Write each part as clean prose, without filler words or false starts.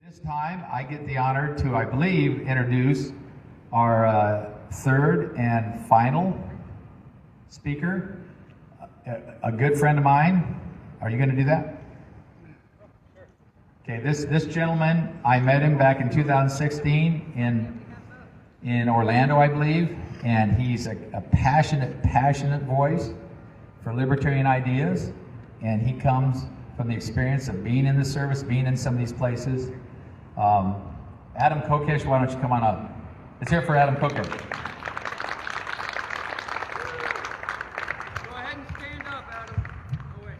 This time, I get the honor to, I believe, introduce our third and final speaker, a good friend of mine. Are you going to do that? Okay, this gentleman, I met him back in 2016 in Orlando, I believe, and he's a passionate voice for libertarian ideas, and he comes from the experience of being in the service, being in some of these places. Adam Kokesh, why don't you come on up? Let's hear it for Adam Kokesh. Go ahead and stand up, Adam. Oh, wait.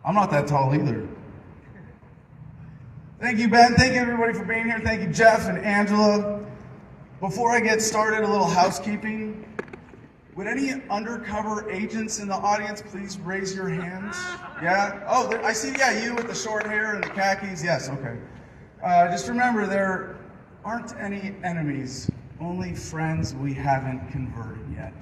I'm not that tall either. Thank you, Ben. Thank you, everybody, for being here. Thank you, Jeff and Angela. Before I get started, a little housekeeping. Would any undercover agents in the audience please raise your hands? Yeah? Oh, I see, yeah, you with the short hair and the khakis. Yes, okay. Just remember, there aren't any enemies, only friends we haven't converted yet.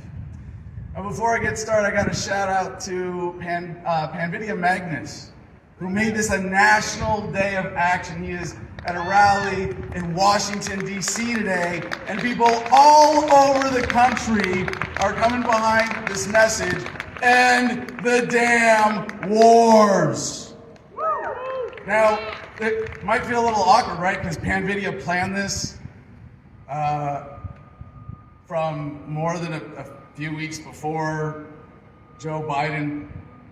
Before I get started, I got a shout out to Panvidia Magnus, who made this a national day of action. He is at a rally in Washington, D.C. today, and people all over the country are coming behind this message, end the damn wars. Now, it might feel a little awkward, right? Because Panvidia planned this from more than a few weeks before Joe Biden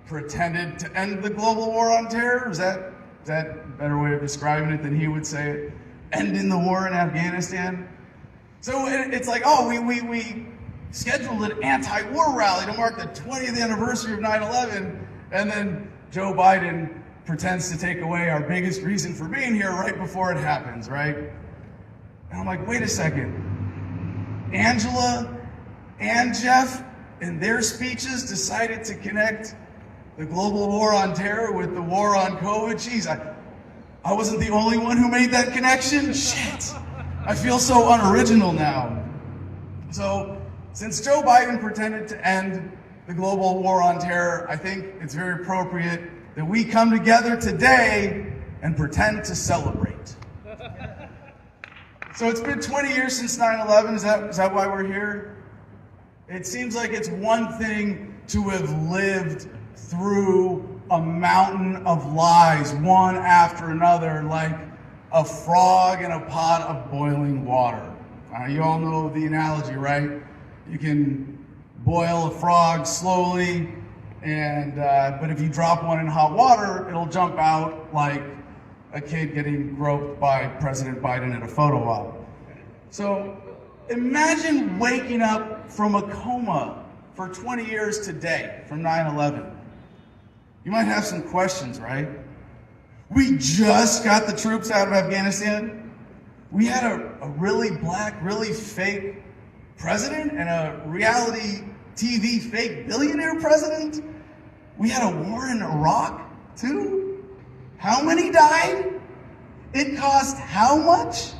pretended to end the global war on terror. Is that a better way of describing it than he would say it? Ending the war in Afghanistan. So it's like, oh, we scheduled an anti-war rally to mark the 20th anniversary of 9/11, and then Joe Biden pretends to take away our biggest reason for being here right before it happens, right? And I'm like, wait a second. Angela and Jeff, in their speeches, decided to connect the global war on terror with the war on COVID. Jeez, I wasn't the only one who made that connection? Shit. I feel so unoriginal now. So, since Joe Biden pretended to end the global war on terror, I think it's very appropriate that we come together today and pretend to celebrate. So it's been 20 years since 9/11. Is that why we're here? It seems like it's one thing to have lived through a mountain of lies, one after another, like a frog in a pot of boiling water. You all know the analogy, right? You can boil a frog slowly, but if you drop one in hot water, it'll jump out like a kid getting groped by President Biden at a photo op. So imagine waking up from a coma for 20 years today, from 9/11. You might have some questions, right? We just got the troops out of Afghanistan. We had a really black, really fake president and a reality TV fake billionaire president. We had a war in Iraq, too. How many died? It cost how much?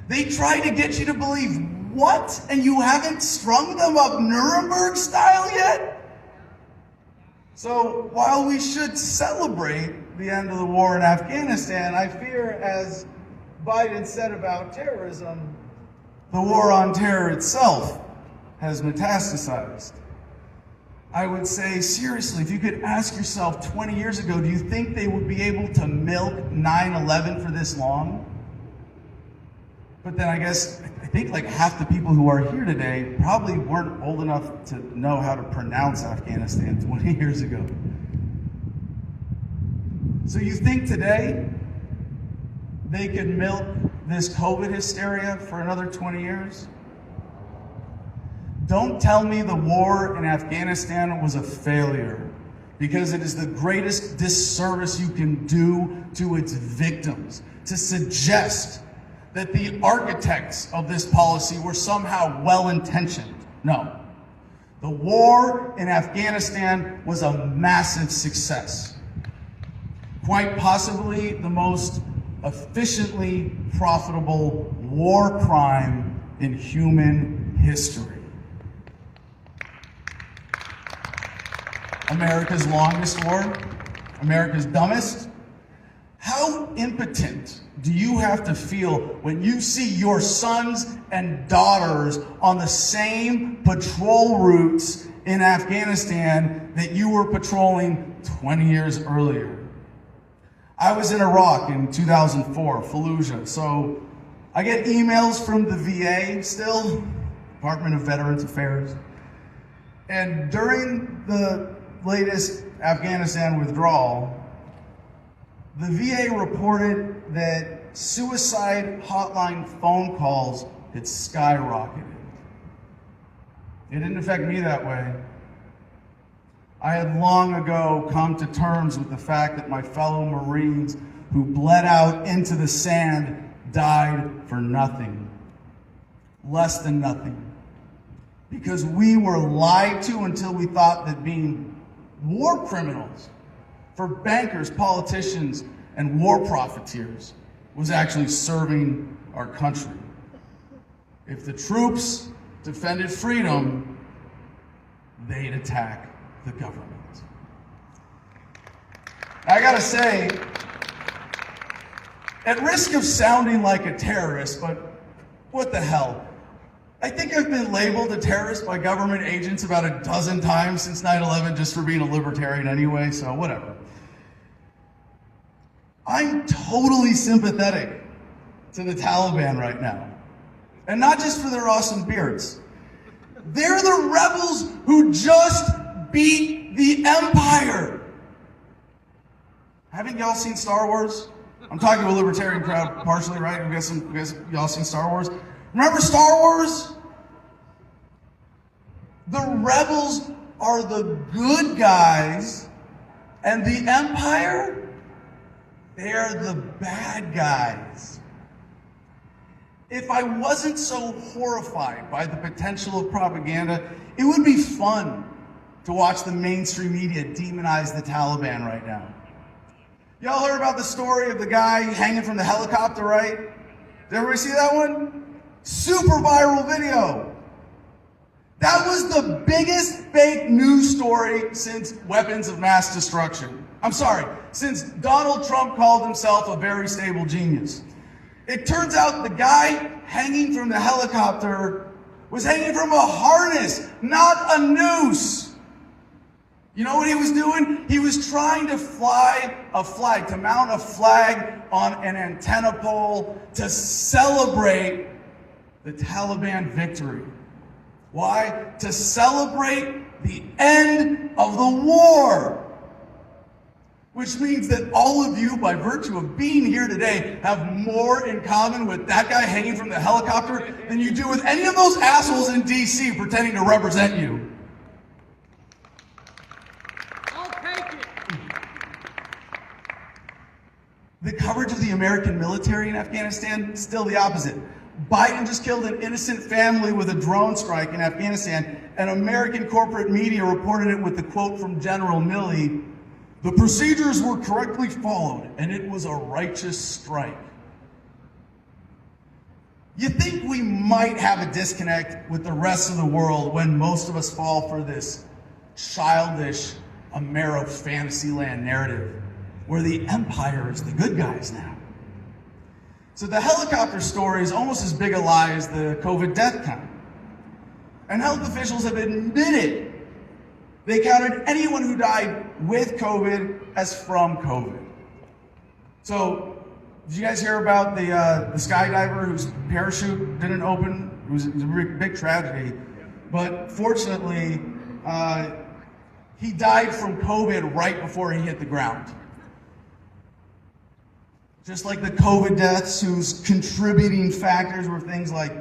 They tried to get you to believe what? And you haven't strung them up Nuremberg style yet? So while we should celebrate the end of the war in Afghanistan, I fear, as Biden said about terrorism, the war on terror itself has metastasized. I would say, seriously, if you could ask yourself 20 years ago, do you think they would be able to milk 9/11 for this long? But then I think like half the people who are here today probably weren't old enough to know how to pronounce Afghanistan 20 years ago. So you think today they could milk this COVID hysteria for another 20 years? Don't tell me the war in Afghanistan was a failure, because it is the greatest disservice you can do to its victims to suggest that the architects of this policy were somehow well-intentioned. No. The war in Afghanistan was a massive success. Quite possibly the most efficiently profitable war crime in human history. America's longest war, America's dumbest. How impotent do you have to feel when you see your sons and daughters on the same patrol routes in Afghanistan that you were patrolling 20 years earlier? I was in Iraq in 2004, Fallujah, so I get emails from the VA still, Department of Veterans Affairs, and during the latest Afghanistan withdrawal, the VA reported that suicide hotline phone calls had skyrocketed. It didn't affect me that way. I had long ago come to terms with the fact that my fellow Marines who bled out into the sand died for nothing, less than nothing, because we were lied to until we thought that being war criminals for bankers, politicians, and war profiteers was actually serving our country. If the troops defended freedom, they'd attack the government. I gotta say, at risk of sounding like a terrorist, but what the hell? I think I've been labeled a terrorist by government agents about a dozen times since 9/11 just for being a libertarian anyway, so whatever. I'm totally sympathetic to the Taliban right now. And not just for their awesome beards. They're the rebels who just beat the Empire. Haven't y'all seen Star Wars? I'm talking to a libertarian crowd partially, right? Y'all seen Star Wars? Remember Star Wars? The rebels are the good guys, and the Empire, they're the bad guys. If I wasn't so horrified by the potential of propaganda, it would be fun to watch the mainstream media demonize the Taliban right now. Y'all heard about the story of the guy hanging from the helicopter, right? Did everybody see that one? Super viral video. That was the biggest fake news story since weapons of mass destruction. I'm sorry, since Donald Trump called himself a very stable genius. It turns out the guy hanging from the helicopter was hanging from a harness, not a noose. You know what he was doing? He was trying to fly a flag, to mount a flag on an antenna pole to celebrate the Taliban victory. Why? To celebrate the end of the war. Which means that all of you, by virtue of being here today, have more in common with that guy hanging from the helicopter than you do with any of those assholes in DC pretending to represent you. I'll take it. The coverage of the American military in Afghanistan, still the opposite. Biden just killed an innocent family with a drone strike in Afghanistan, and American corporate media reported it with the quote from General Milley, "The procedures were correctly followed, and it was a righteous strike." You think we might have a disconnect with the rest of the world when most of us fall for this childish Amero Fantasyland narrative, where the empire is the good guys now. So the helicopter story is almost as big a lie as the COVID death count. And health officials have admitted they counted anyone who died with COVID as from COVID. So, did you guys hear about the skydiver whose parachute didn't open? It was a big tragedy. But fortunately, he died from COVID right before he hit the ground. Just like the COVID deaths whose contributing factors were things like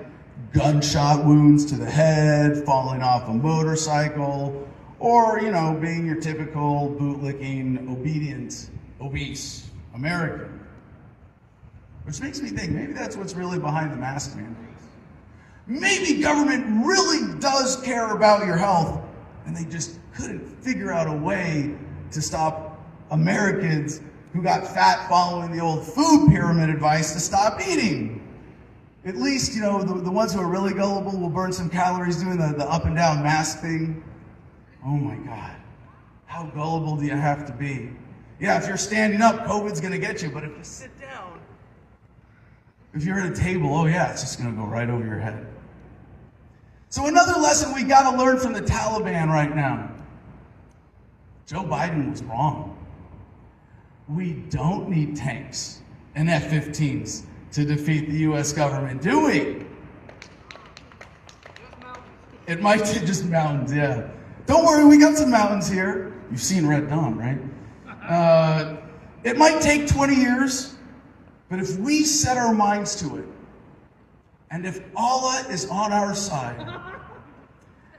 gunshot wounds to the head, falling off a motorcycle, or, being your typical bootlicking, obese American. Which makes me think, maybe that's what's really behind the mask mandates. Maybe government really does care about your health, and they just couldn't figure out a way to stop Americans who got fat following the old food pyramid advice to stop eating. At least, the ones who are really gullible will burn some calories doing the up and down mask thing. Oh my God. How gullible do you have to be? Yeah, if you're standing up, COVID's gonna get you, but if you sit down, if you're at a table, oh yeah, it's just gonna go right over your head. So another lesson we gotta learn from the Taliban right now. Joe Biden was wrong. We don't need tanks and F-15s to defeat the US government, do we? It might be just mountains, yeah. Don't worry, we got some mountains here. You've seen Red Dawn, right? It might take 20 years, but if we set our minds to it, and if Allah is on our side,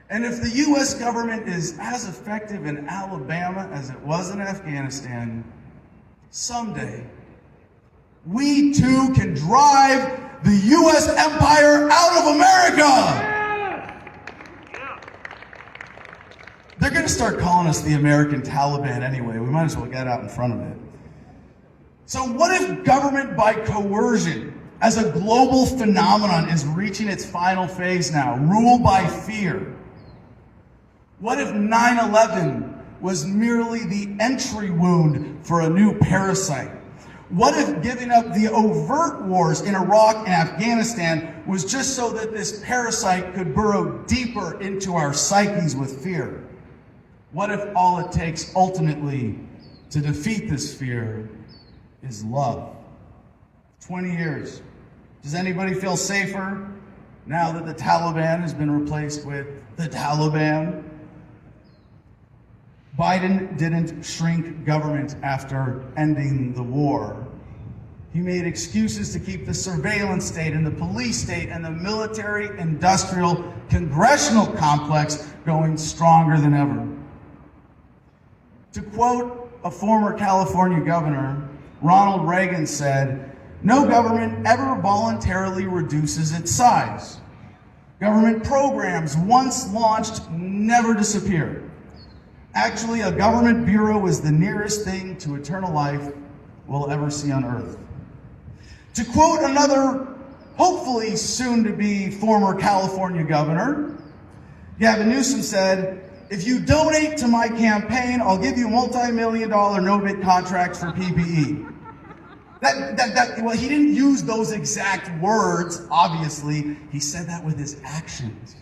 and if the US government is as effective in Alabama as it was in Afghanistan, someday, we too can drive the US empire out of America! They're going to start calling us the American Taliban anyway. We might as well get out in front of it. So what if government by coercion as a global phenomenon is reaching its final phase now, rule by fear? What if 9/11 was merely the entry wound for a new parasite? What if giving up the overt wars in Iraq and Afghanistan was just so that this parasite could burrow deeper into our psyches with fear? What if all it takes ultimately to defeat this fear is love? 20 years. Does anybody feel safer now that the Taliban has been replaced with the Taliban? Biden didn't shrink government after ending the war. He made excuses to keep the surveillance state and the police state and the military-industrial congressional complex going stronger than ever. To quote a former California governor, Ronald Reagan said, "No government ever voluntarily reduces its size. Government programs once launched never disappear. Actually, a government bureau is the nearest thing to eternal life we'll ever see on earth." To quote another, hopefully soon-to-be former California governor, Gavin Newsom said, "If you donate to my campaign, I'll give you multi-million-dollar no-bid contracts for PPE." Well, he didn't use those exact words, obviously. He said that with his actions.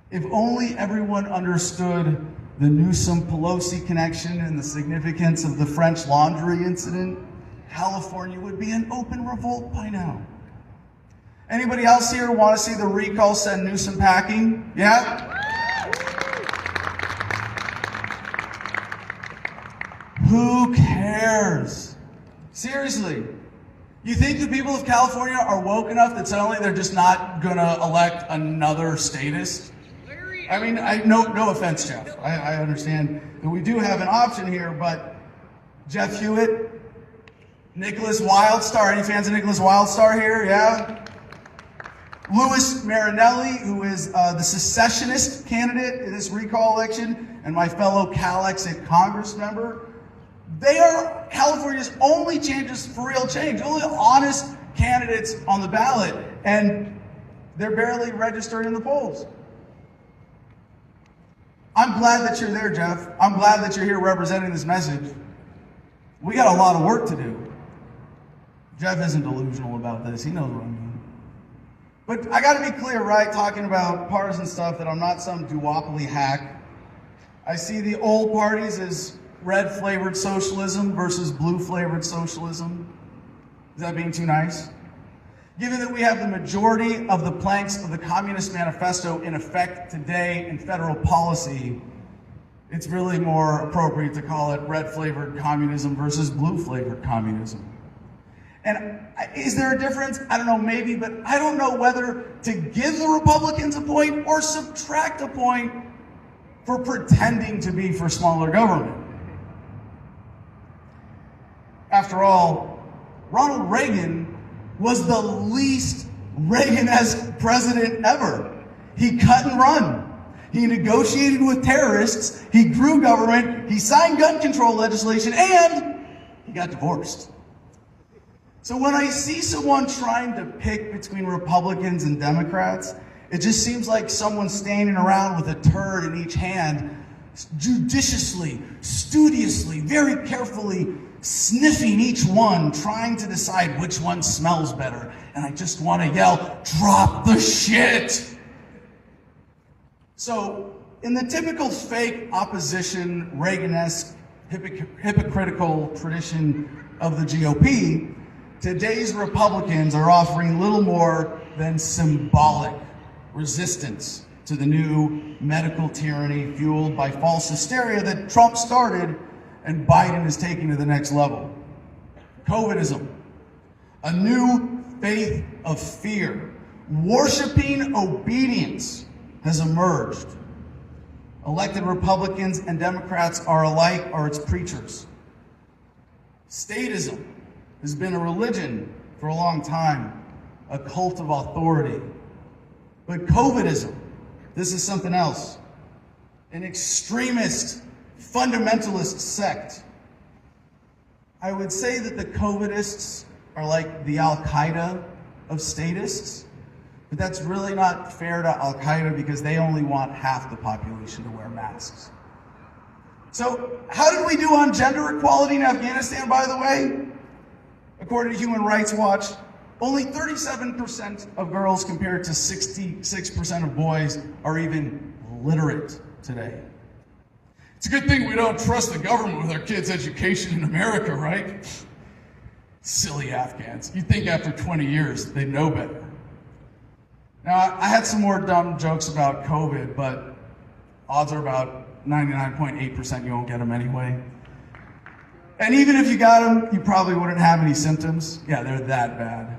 If only everyone understood the Newsom-Pelosi connection and the significance of the French Laundry incident, California would be in open revolt by now. Anybody else here want to see the recall send Newsom packing? Yeah? Who cares? Seriously. You think the people of California are woke enough that suddenly they're just not gonna elect another statist? I mean, no offense, Jeff. I understand that we do have an option here, but Jeff Hewitt, Nicholas Wildstar, any fans of Nicholas Wildstar here? Yeah? Louis Marinelli, who is the secessionist candidate in this recall election, and my fellow Cal-Exit Congress member. They are California's only changes for real change, only honest candidates on the ballot, and they're barely registered in the polls. I'm glad that you're there, Jeff. I'm glad that you're here representing this message. We got a lot of work to do. Jeff isn't delusional about this. He knows what I mean. But I got to be clear, right, talking about partisan stuff, that I'm not some duopoly hack. I see the old parties as red-flavored socialism versus blue-flavored socialism. Is that being too nice? Given that we have the majority of the planks of the Communist Manifesto in effect today in federal policy, it's really more appropriate to call it red-flavored communism versus blue-flavored communism. And is there a difference? I don't know, maybe, but I don't know whether to give the Republicans a point or subtract a point for pretending to be for smaller government. After all, Ronald Reagan was the least Reagan-esque president ever. He cut and run. he negotiated with terrorists, he grew government, he signed gun control legislation, and he got divorced. So when I see someone trying to pick between Republicans and Democrats, it just seems like someone standing around with a turd in each hand, judiciously, studiously, very carefully sniffing each one, trying to decide which one smells better. And I just want to yell, drop the shit! So, in the typical fake opposition, Reagan-esque, hypocritical tradition of the GOP, today's Republicans are offering little more than symbolic resistance to the new medical tyranny fueled by false hysteria that Trump started and Biden is taking to the next level. COVIDism, a new faith of fear, worshiping obedience has emerged. Elected Republicans and Democrats are alike are its preachers. Statism has been a religion for a long time, a cult of authority. But COVIDism, this is something else. An extremist, fundamentalist sect. I would say that the COVIDists are like the Al-Qaeda of statists, but that's really not fair to Al-Qaeda because they only want half the population to wear masks. So how did we do on gender equality in Afghanistan, by the way? According to Human Rights Watch, only 37% of girls compared to 66% of boys are even literate today. It's a good thing we don't trust the government with our kids' education in America, right? Silly Afghans. You'd think after 20 years they'd know better. Now, I had some more dumb jokes about COVID, but odds are about 99.8% you won't get them anyway. And even if you got them, you probably wouldn't have any symptoms. Yeah, they're that bad.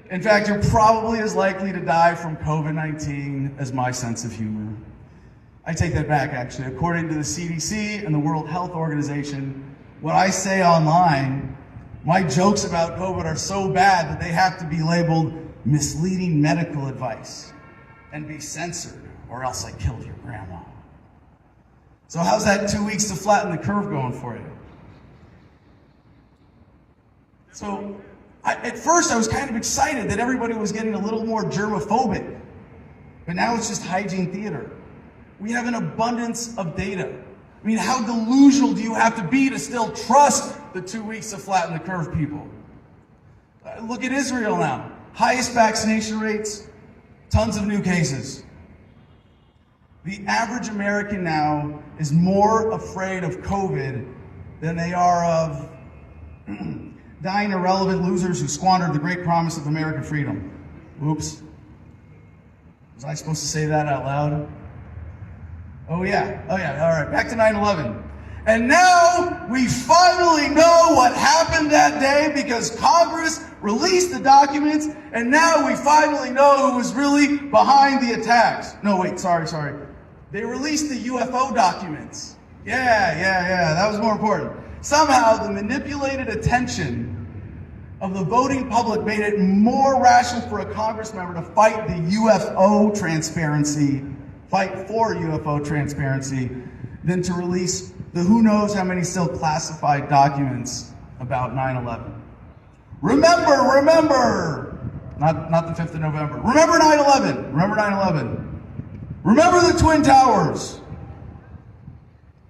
In fact, you're probably as likely to die from COVID-19 as my sense of humor. I take that back, actually. According to the CDC and the World Health Organization, what I say online, my jokes about COVID are so bad that they have to be labeled misleading medical advice and be censored, or else I killed your grandma. So how's that 2 weeks to flatten the curve going for you? So at first I was kind of excited that everybody was getting a little more germophobic, but now it's just hygiene theater. We have an abundance of data. I mean, how delusional do you have to be to still trust the 2 weeks to flatten the curve people? Look at Israel now. Highest vaccination rates, tons of new cases. The average American now is more afraid of COVID than they are of dying irrelevant losers who squandered the great promise of American freedom. Oops. Was I supposed to say that out loud? Oh yeah, all right, back to 9/11. And now we finally know what happened that day because Congress released the documents, and now we finally know who was really behind the attacks. No, wait, sorry. They released the UFO documents. Yeah, that was more important. Somehow the manipulated attention of the voting public made it more rational for a Congress member to fight the UFO transparency, fight for UFO transparency, than to release the who knows how many still classified documents about 9/11. Remember, not the 5th of November. Remember 9/11. Remember the Twin Towers,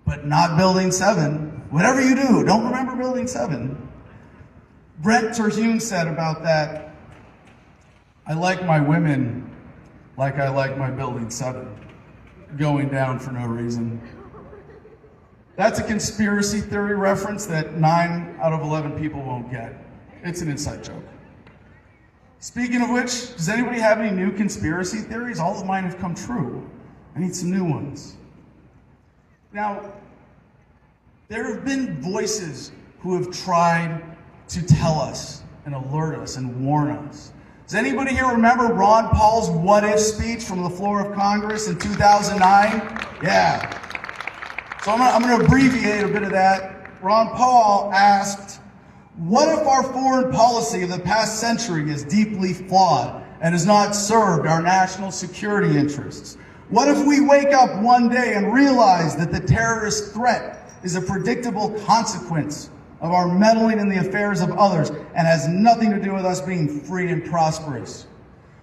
but not Building 7. Whatever you do, don't remember Building 7. Brent Terhune said about that, I like my women like I like my Building 7, going down for no reason. That's a conspiracy theory reference that 9 out of 11 people won't get. It's an inside joke. Speaking of which, does anybody have any new conspiracy theories? All of mine have come true. I need some new ones. Now, there have been voices who have tried to tell us and alert us and warn us. Does anybody here remember Ron Paul's what if speech from the floor of Congress in 2009? Yeah. So I'm going to abbreviate a bit of that. Ron Paul asked, what if our foreign policy of the past century is deeply flawed and has not served our national security interests? What if we wake up one day and realize that the terrorist threat is a predictable consequence of our meddling in the affairs of others and has nothing to do with us being free and prosperous?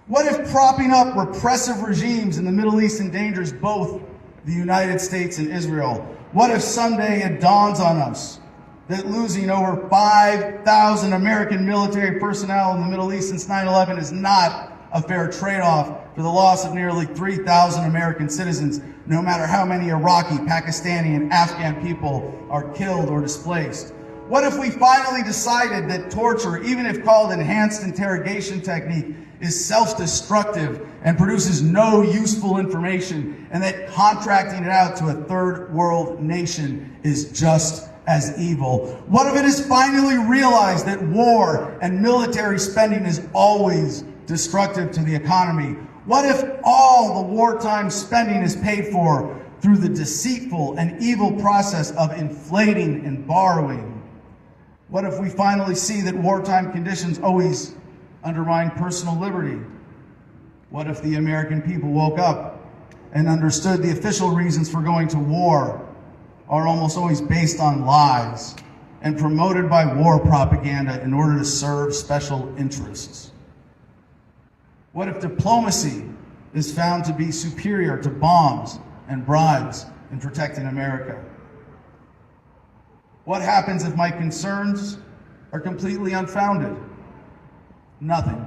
What if propping up repressive regimes in the Middle East endangers both the United States and Israel? What if someday it dawns on us that losing over 5,000 American military personnel in the Middle East since 9/11 is not a fair trade-off for the loss of nearly 3,000 American citizens, no matter how many Iraqi, Pakistani, and Afghan people are killed or displaced? What if we finally decided that torture, even if called enhanced interrogation technique, is self-destructive and produces no useful information, and that contracting it out to a third world nation is just as evil? What if it is finally realized that war and military spending is always destructive to the economy? What if all the wartime spending is paid for through the deceitful and evil process of inflating and borrowing? What if we finally see that wartime conditions always undermine personal liberty? What if the American people woke up and understood the official reasons for going to war are almost always based on lies and promoted by war propaganda in order to serve special interests? What if diplomacy is found to be superior to bombs and bribes in protecting America? What happens if my concerns are completely unfounded? Nothing.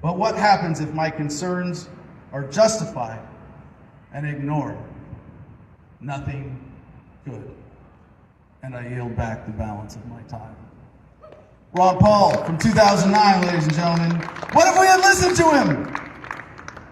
But what happens if my concerns are justified and ignored? Nothing good. And I yield back the balance of my time. Ron Paul from 2009, ladies and gentlemen. What if we had listened to him?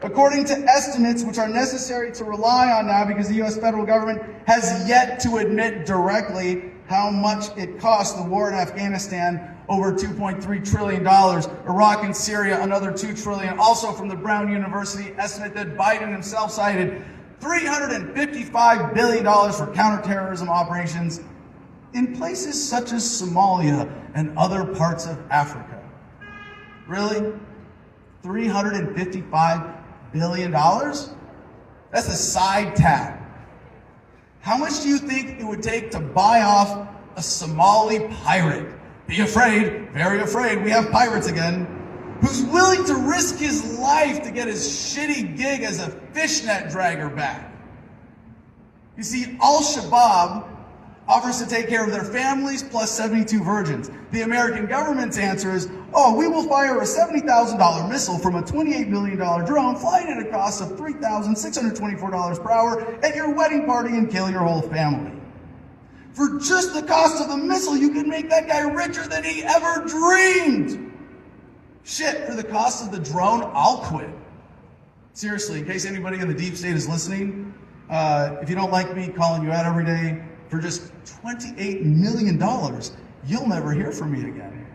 According to estimates, which are necessary to rely on now because the U.S. federal government has yet to admit directly how much it cost the war in Afghanistan, over $2.3 trillion. Iraq and Syria, another $2 trillion. Also from the Brown University estimate that Biden himself cited $355 billion for counterterrorism operations in places such as Somalia and other parts of Africa. Really? $355 billion? That's a side tab. How much do you think it would take to buy off a Somali pirate? Be afraid, very afraid, we have pirates again, who's willing to risk his life to get his shitty gig as a fishnet dragger back. You see, Al-Shabaab offers to take care of their families plus 72 virgins. The American government's answer is, oh, we will fire a $70,000 missile from a $28 million drone flying at a cost of $3,624 per hour at your wedding party and kill your whole family. For just the cost of the missile, you can make that guy richer than he ever dreamed. Shit, for the cost of the drone, I'll quit. Seriously, in case anybody in the deep state is listening, if you don't like me calling you out every day, for just $28 million, you'll never hear from me again.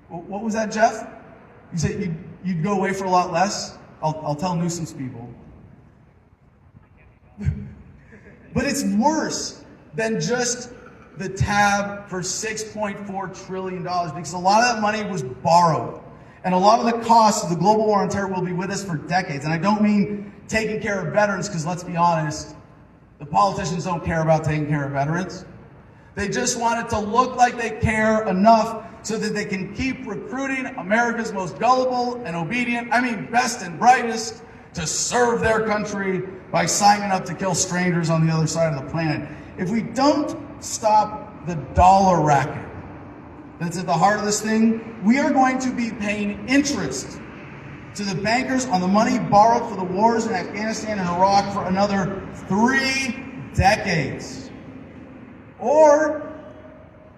What was that, Jeff? You said you'd go away for a lot less? I'll tell nuisance people. But it's worse than just the tab for $6.4 trillion, because a lot of that money was borrowed. And a lot of the costs of the global war on terror will be with us for decades. And I don't mean taking care of veterans, because let's be honest, the politicians don't care about taking care of veterans. They just want it to look like they care enough so that they can keep recruiting America's most gullible and obedient, best and brightest, to serve their country by signing up to kill strangers on the other side of the planet. If we don't stop the dollar racket that's at the heart of this thing, we are going to be paying interest to the bankers on the money borrowed for the wars in Afghanistan and Iraq for another 3 decades. Or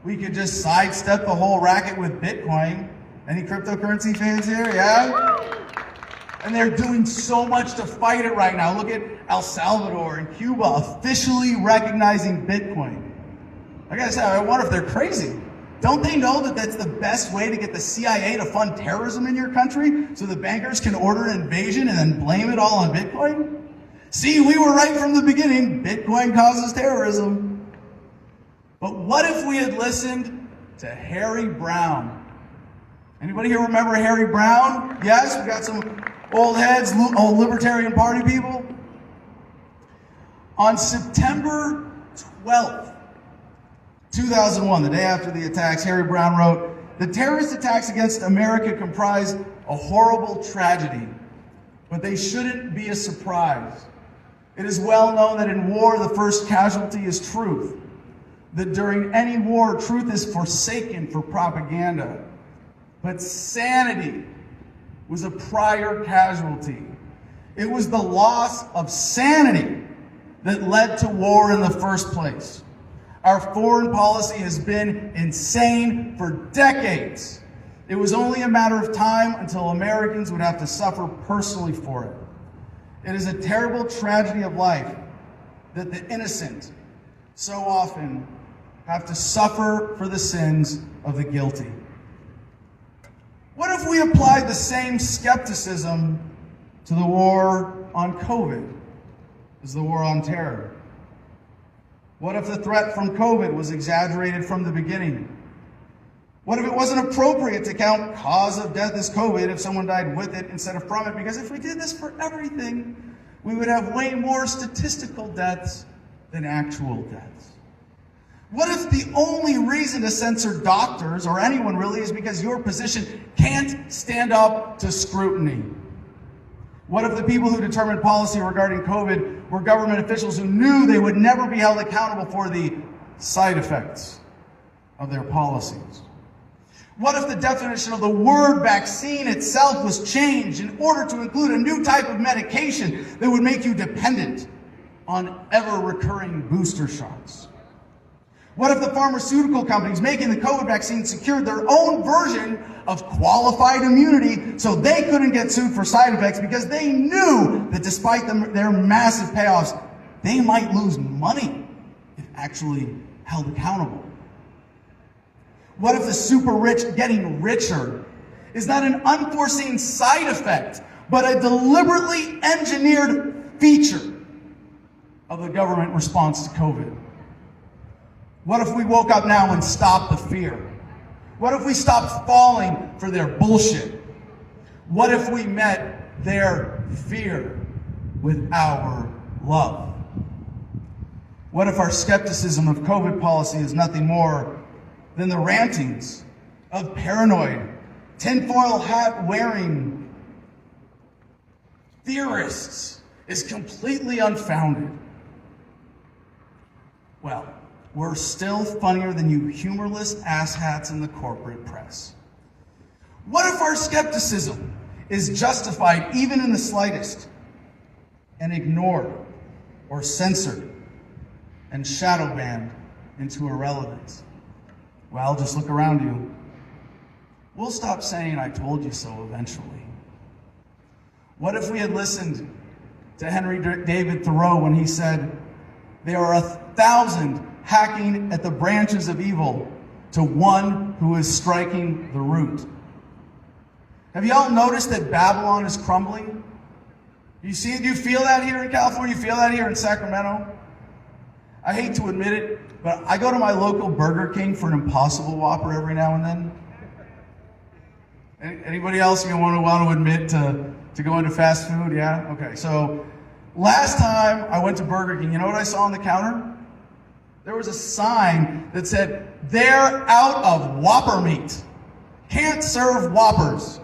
we could just sidestep the whole racket with Bitcoin. Any cryptocurrency fans here? Yeah? And they're doing so much to fight it right now. Look at El Salvador and Cuba officially recognizing Bitcoin. I gotta say, I wonder if they're crazy. Don't they know that that's the best way to get the CIA to fund terrorism in your country so the bankers can order an invasion and then blame it all on Bitcoin? See, we were right from the beginning. Bitcoin causes terrorism. But what if we had listened to Harry Brown? Anybody here remember Harry Brown? Yes, we got some Old heads, old Libertarian Party people. On September 12th, 2001, the day after the attacks, Harry Brown wrote, "The terrorist attacks against America comprise a horrible tragedy, but they shouldn't be a surprise. It is well known that in war, the first casualty is truth. That during any war, truth is forsaken for propaganda. But sanity was a prior casualty. It was the loss of sanity that led to war in the first place. Our foreign policy has been insane for decades. It was only a matter of time until Americans would have to suffer personally for it. It is a terrible tragedy of life that the innocent so often have to suffer for the sins of the guilty." What if we applied the same skepticism to the war on COVID as the war on terror? What if the threat from COVID was exaggerated from the beginning? What if it wasn't appropriate to count cause of death as COVID if someone died with it instead of from it? Because if we did this for everything, we would have way more statistical deaths than actual deaths. What if the only reason to censor doctors, or anyone really, is because your position can't stand up to scrutiny? What if the people who determined policy regarding COVID were government officials who knew they would never be held accountable for the side effects of their policies? What if the definition of the word vaccine itself was changed in order to include a new type of medication that would make you dependent on ever-recurring booster shots? What if the pharmaceutical companies making the COVID vaccine secured their own version of qualified immunity so they couldn't get sued for side effects because they knew that despite their massive payoffs, they might lose money if actually held accountable? What if the super rich getting richer is not an unforeseen side effect, but a deliberately engineered feature of the government response to COVID? What if we woke up now and stopped the fear? What if we stopped falling for their bullshit? What if we met their fear with our love? What if our skepticism of COVID policy is nothing more than the rantings of paranoid, tinfoil hat wearing theorists is completely unfounded? Well, we're still funnier than you humorless asshats in the corporate press. What if our skepticism is justified even in the slightest and ignored or censored and shadow banned into irrelevance? Well, just look around you. We'll stop saying "I told you so" eventually. What if we had listened to Henry David Thoreau when he said, "There are 1,000 hacking at the branches of evil to one who is striking the root"? Have you all noticed that Babylon is crumbling? You see it? Do you feel that here in California? You feel that here in Sacramento? I hate to admit it, but I go to my local Burger King for an Impossible Whopper every now and then. Anybody else want to admit to go into fast food? Yeah? Okay. So last time I went to Burger King, you know what I saw on the counter? There was a sign that said, "They're out of Whopper meat. Can't serve Whoppers."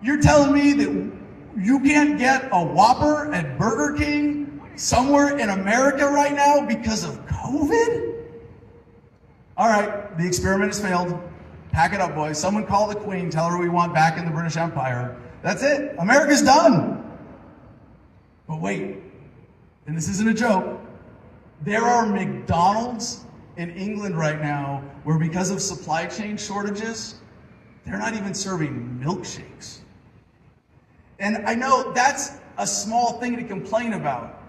You're telling me that you can't get a Whopper at Burger King somewhere in America right now because of COVID? All right, the experiment has failed. Pack it up, boys. Someone call the Queen, tell her we want back in the British Empire. That's it. America's done. But wait, and this isn't a joke. There are McDonald's in England right now where, because of supply chain shortages, they're not even serving milkshakes. And I know that's a small thing to complain about.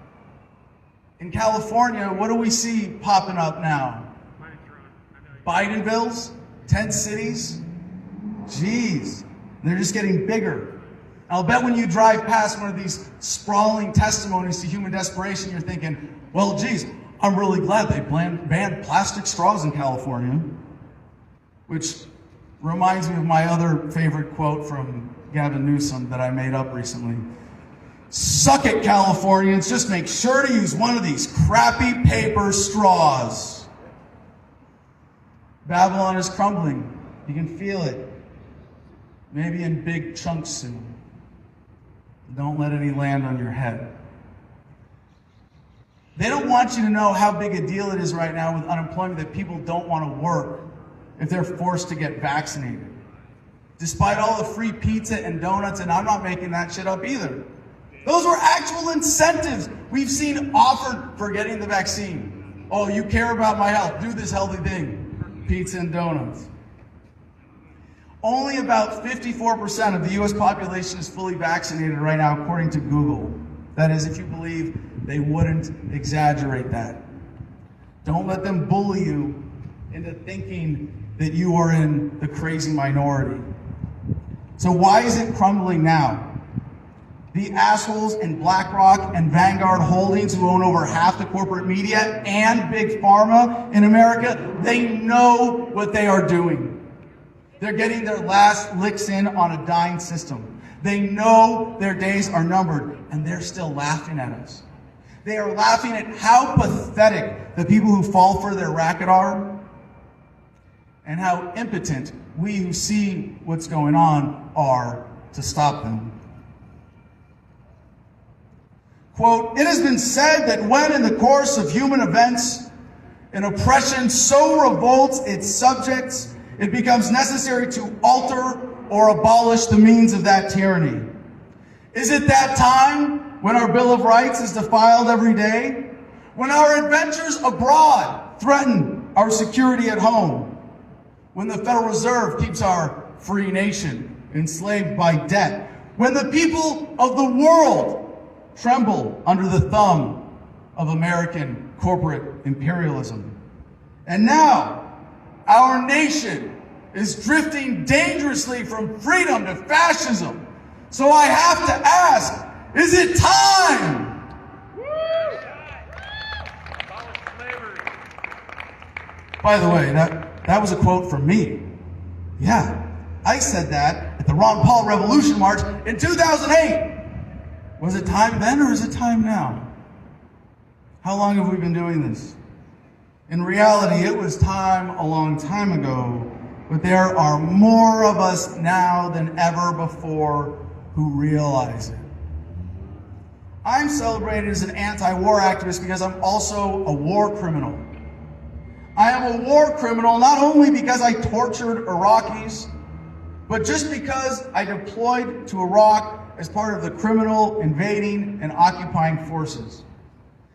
In California, what do we see popping up now? Bidenvilles, tent cities. Jeez, they're just getting bigger. I'll bet when you drive past one of these sprawling testimonies to human desperation, you're thinking, well, geez, I'm really glad they banned plastic straws in California. Which reminds me of my other favorite quote from Gavin Newsom that I made up recently. Suck it, Californians. Just make sure to use one of these crappy paper straws. Babylon is crumbling. You can feel it. Maybe in big chunks soon. Don't let any land on your head. They don't want you to know how big a deal it is right now with unemployment that people don't want to work if they're forced to get vaccinated. Despite all the free pizza and donuts, and I'm not making that shit up either. Those were actual incentives we've seen offered for getting the vaccine. Oh, you care about my health, do this healthy thing, pizza and donuts. Only about 54% of the US population is fully vaccinated right now, according to Google. That is, if you believe they wouldn't exaggerate that. Don't let them bully you into thinking that you are in the crazy minority. So why is it crumbling now? The assholes in BlackRock and Vanguard Holdings, who own over half the corporate media and Big Pharma in America, they know what they are doing. They're getting their last licks in on a dying system. They know their days are numbered, and they're still laughing at us. They are laughing at how pathetic the people who fall for their racket are, and how impotent we who see what's going on are to stop them. Quote, "It has been said that when in the course of human events, an oppression so revolts its subjects, it becomes necessary to alter or abolish the means of that tyranny. Is it that time when our Bill of Rights is defiled every day? When our adventures abroad threaten our security at home? When the Federal Reserve keeps our free nation enslaved by debt? When the people of the world tremble under the thumb of American corporate imperialism? And now, our nation is drifting dangerously from freedom to fascism. So I have to ask, is it time?" By the way, that was a quote from me. Yeah, I said that at the Ron Paul Revolution March in 2008. Was it time then or is it time now? How long have we been doing this? In reality, it was time a long time ago, but there are more of us now than ever before who realize it. I'm celebrated as an anti-war activist because I'm also a war criminal. I am a war criminal not only because I tortured Iraqis, but just because I deployed to Iraq as part of the criminal invading and occupying forces.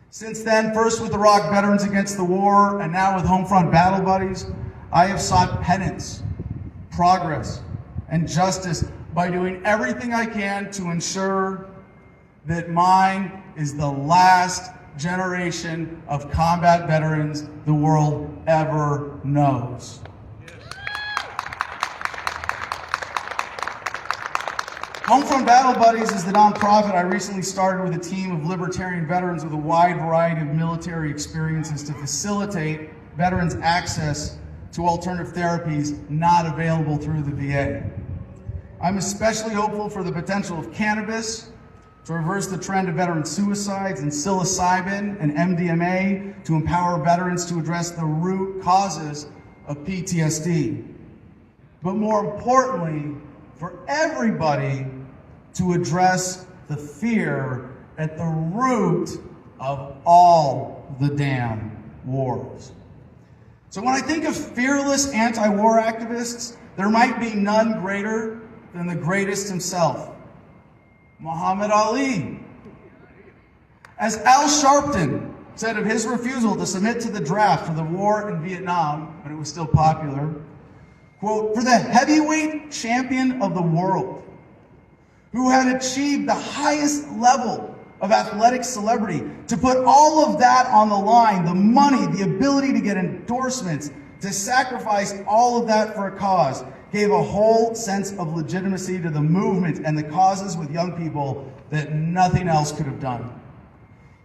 Since then, first with Iraq Veterans Against the War, and now with Homefront Battle Buddies, I have sought penance, progress, and justice by doing everything I can to ensure that mine is the last generation of combat veterans the world ever knows. Homefront Battle Buddies is the nonprofit I recently started with a team of libertarian veterans with a wide variety of military experiences to facilitate veterans' access to alternative therapies not available through the VA. I'm especially hopeful for the potential of cannabis to reverse the trend of veteran suicides, and psilocybin and MDMA to empower veterans to address the root causes of PTSD. But more importantly, for everybody to address the fear at the root of all the damn wars. So when I think of fearless anti-war activists, there might be none greater than the greatest himself, Muhammad Ali. As Al Sharpton said of his refusal to submit to the draft for the war in Vietnam, when it was still popular, quote, "For the heavyweight champion of the world, who had achieved the highest level of athletic celebrity, to put all of that on the line, the money, the ability to get endorsements, to sacrifice all of that for a cause, gave a whole sense of legitimacy to the movement and the causes with young people that nothing else could have done.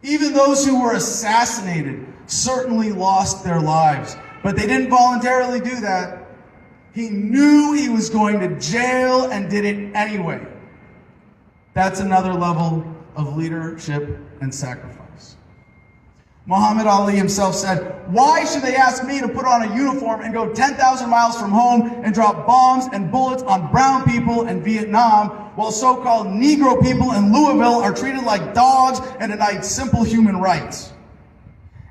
Even those who were assassinated certainly lost their lives, but they didn't voluntarily do that. He knew he was going to jail and did it anyway. That's another level of leadership and sacrifice. Muhammad Ali himself said, "Why should they ask me to put on a uniform and go 10,000 miles from home and drop bombs and bullets on brown people in Vietnam, while so-called Negro people in Louisville are treated like dogs and denied simple human rights?"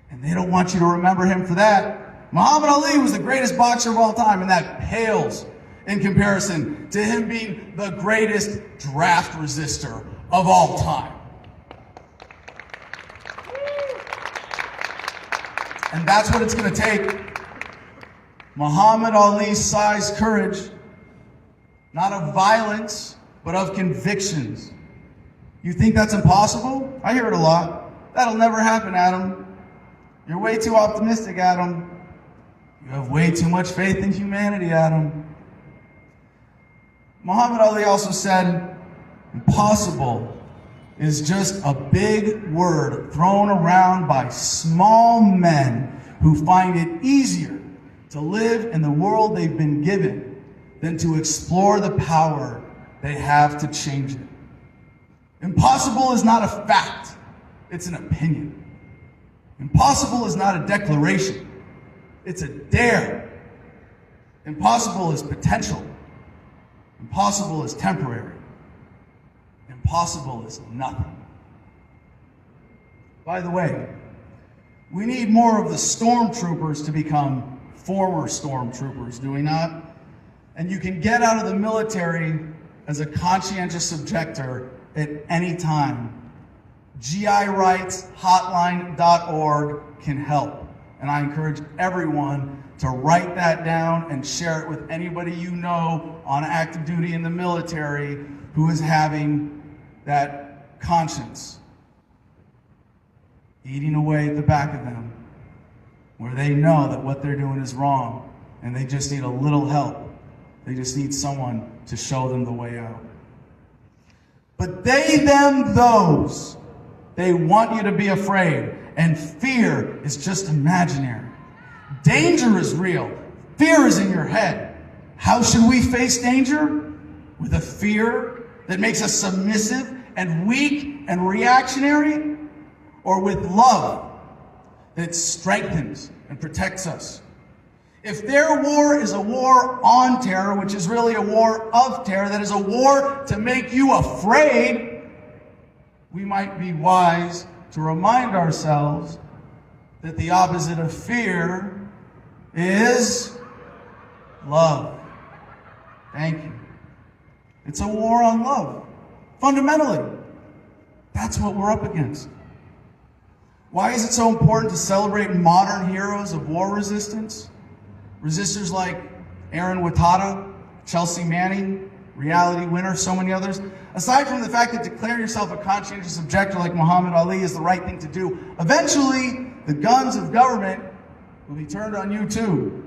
And they don't want you to remember him for that. Muhammad Ali was the greatest boxer of all time, and that pales in comparison to him being the greatest draft resistor of all time. And that's what it's going to take. Muhammad Ali's size courage, not of violence, but of convictions. You think that's impossible? I hear it a lot. That'll never happen, Adam. You're way too optimistic, Adam. You have way too much faith in humanity, Adam. Muhammad Ali also said, impossible is just a big word thrown around by small men who find it easier to live in the world they've been given than to explore the power they have to change it. Impossible is not a fact, it's an opinion. Impossible is not a declaration, it's a dare. Impossible is potential. Impossible is temporary. Impossible is nothing. By the way, we need more of the stormtroopers to become former stormtroopers, do we not? And you can get out of the military as a conscientious objector at any time. GIRightsHotline.org can help. And I encourage everyone to write that down and share it with anybody you know on active duty in the military who is having that conscience eating away at the back of them, where they know that what they're doing is wrong and they just need a little help. They just need someone to show them the way out. But they, them, those, they want you to be afraid, and fear is just imaginary. Danger is real. Fear is in your head. How should we face danger? With a fear that makes us submissive and weak and reactionary? Or with love that strengthens and protects us? If their war is a war on terror, which is really a war of terror, that is a war to make you afraid, we might be wise to remind ourselves that the opposite of fear is love. Thank you. It's a war on love. Fundamentally, that's what we're up against. Why is it so important to celebrate modern heroes of war resistance? Resistors like Aaron Wattada, Chelsea Manning, reality winner, so many others. Aside from the fact that declaring yourself a conscientious objector like Muhammad Ali is the right thing to do, eventually the guns of government will be turned on you too.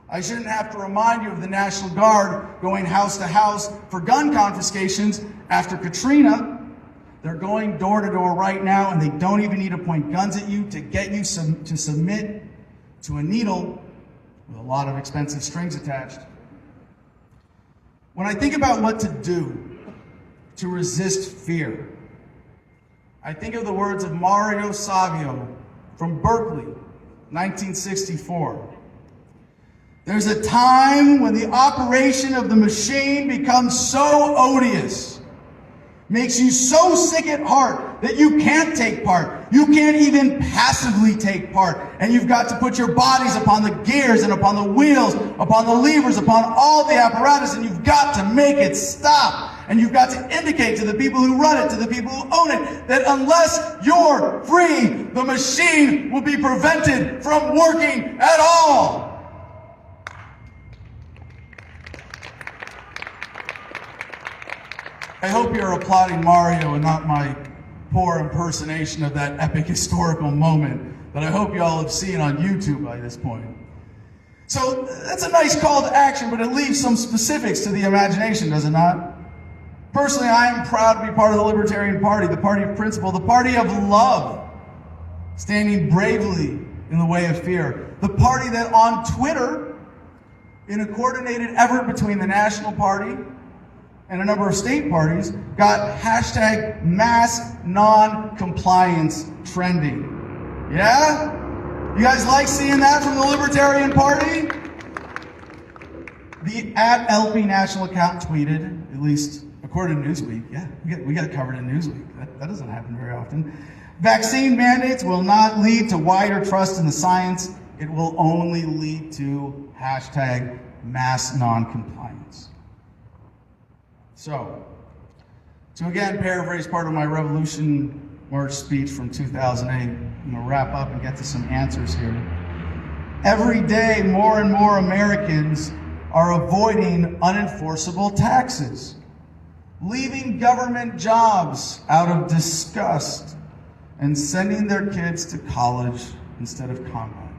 I shouldn't have to remind you of the National Guard going house to house for gun confiscations after Katrina. They're going door to door right now, and they don't even need to point guns at you to get you to submit to a needle with a lot of expensive strings attached. When I think about what to do to resist fear, I think of the words of Mario Savio from Berkeley, 1964. There's a time when the operation of the machine becomes so odious, makes you so sick at heart that you can't take part. You can't even passively take part. And you've got to put your bodies upon the gears and upon the wheels, upon the levers, upon all the apparatus, and you've got to make it stop. And you've got to indicate to the people who run it, to the people who own it, that unless you're free, the machine will be prevented from working at all. I hope you're applauding Mario and not my poor impersonation of that epic historical moment that I hope you all have seen on YouTube by this point. So that's a nice call to action, but it leaves some specifics to the imagination, does it not? Personally, I am proud to be part of the Libertarian Party, the party of principle, the party of love, standing bravely in the way of fear, the party that on Twitter in a coordinated effort between the National Party and a number of state parties, got hashtag mass non-compliance trending. Yeah? You guys like seeing that from the Libertarian Party? The @LP National account tweeted, at least according to Newsweek, yeah, we got it covered in Newsweek. That doesn't happen very often. Vaccine mandates will not lead to wider trust in the science. It will only lead to hashtag mass non-compliance. So, to again paraphrase part of my Revolution March speech from 2008, I'm going to wrap up and get to some answers here. Every day, more and more Americans are avoiding unenforceable taxes, leaving government jobs out of disgust, and sending their kids to college instead of combat.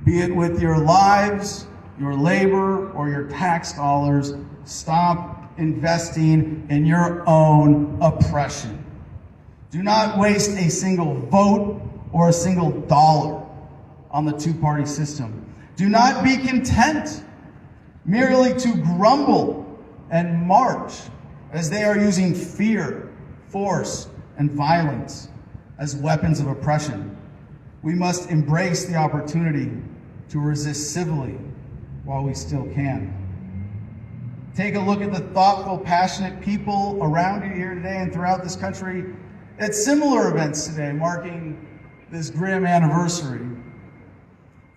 Be it with your lives, your labor, or your tax dollars, stop investing in your own oppression. Do not waste a single vote or a single dollar on the two-party system. Do not be content merely to grumble and march as they are using fear, force, and violence as weapons of oppression. We must embrace the opportunity to resist civilly while we still can. Take a look at the thoughtful, passionate people around you here today and throughout this country at similar events today, marking this grim anniversary.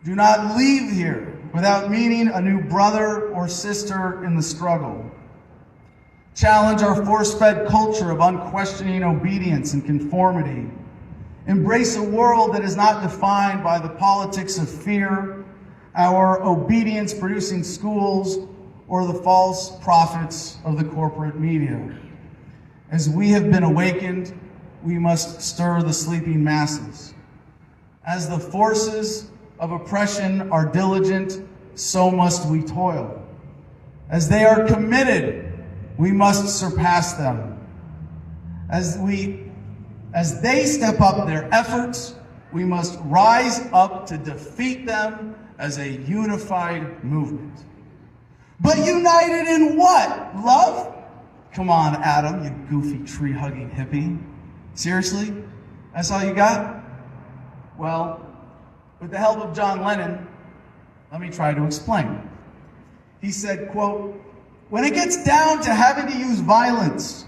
Do not leave here without meeting a new brother or sister in the struggle. Challenge our force-fed culture of unquestioning obedience and conformity. Embrace a world that is not defined by the politics of fear, our obedience-producing schools, or the false prophets of the corporate media. As we have been awakened, we must stir the sleeping masses. As the forces of oppression are diligent, so must we toil. As they are committed, we must surpass them. As they step up their efforts, we must rise up to defeat them as a unified movement. But united in what? Love? Come on, Adam, you goofy tree-hugging hippie. Seriously? That's all you got? Well, with the help of John Lennon, let me try to explain. He said, quote, "When it gets down to having to use violence,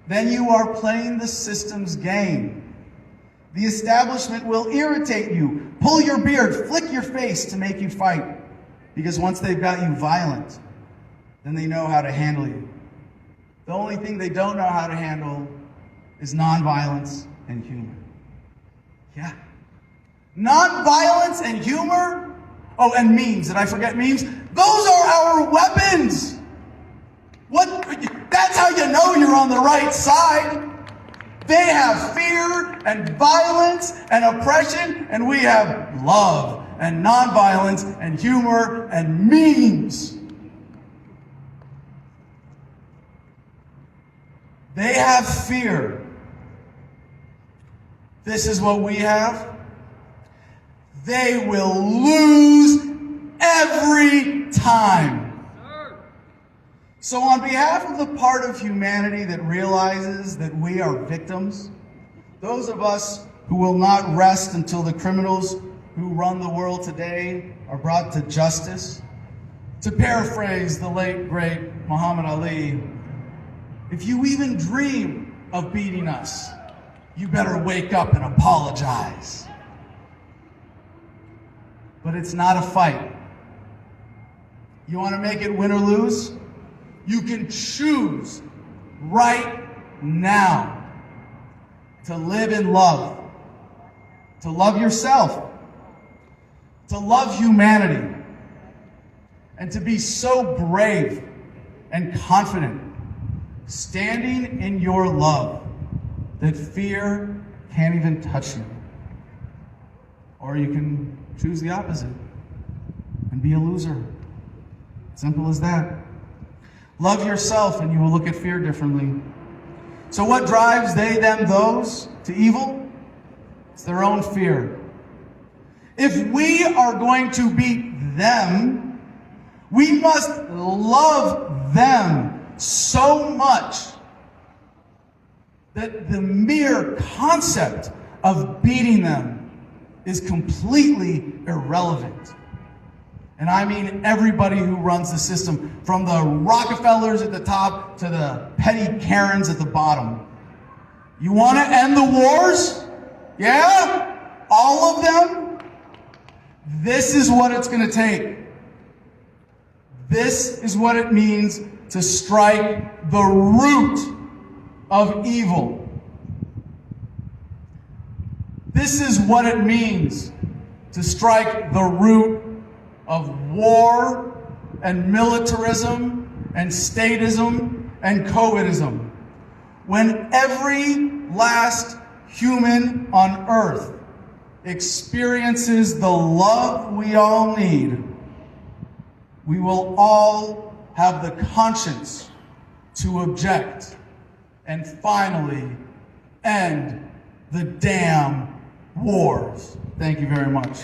then you are playing the system's game. The establishment will irritate you, pull your beard, flick your face to make you fight. Because once they've got you violent, then they know how to handle you. The only thing they don't know how to handle is nonviolence and humor." Yeah. Nonviolence and humor? Oh, and memes. Did I forget memes? Those are our weapons. What? That's how you know you're on the right side. They have fear and violence and oppression, and we have love and nonviolence and humor and memes. They have fear. This is what we have. They will lose every time. So on behalf of the part of humanity that realizes that we are victims, those of us who will not rest until the criminals who run the world today are brought to justice, to paraphrase the late, great Muhammad Ali, if you even dream of beating us, you better wake up and apologize. But it's not a fight. You want to make it win or lose? You can choose right now to live in love, to love yourself, to love humanity, and to be so brave and confident, standing in your love, that fear can't even touch you. Or you can choose the opposite and be a loser. Simple as that. Love yourself and you will look at fear differently. So what drives they, them, those to evil? It's their own fear. If we are going to beat them, We must love them so much that the mere concept of beating them is completely irrelevant. And I mean everybody who runs the system, from the Rockefellers at the top to the petty Karens at the bottom. You want to end the wars? Yeah? All of them? This is what it's going to take. This is what it means to strike the root of evil. This is what it means to strike the root of war and militarism and statism and COVIDism. When every last human on earth experiences the love we all need, we will all have the conscience to object and finally end the damn wars. Thank you very much.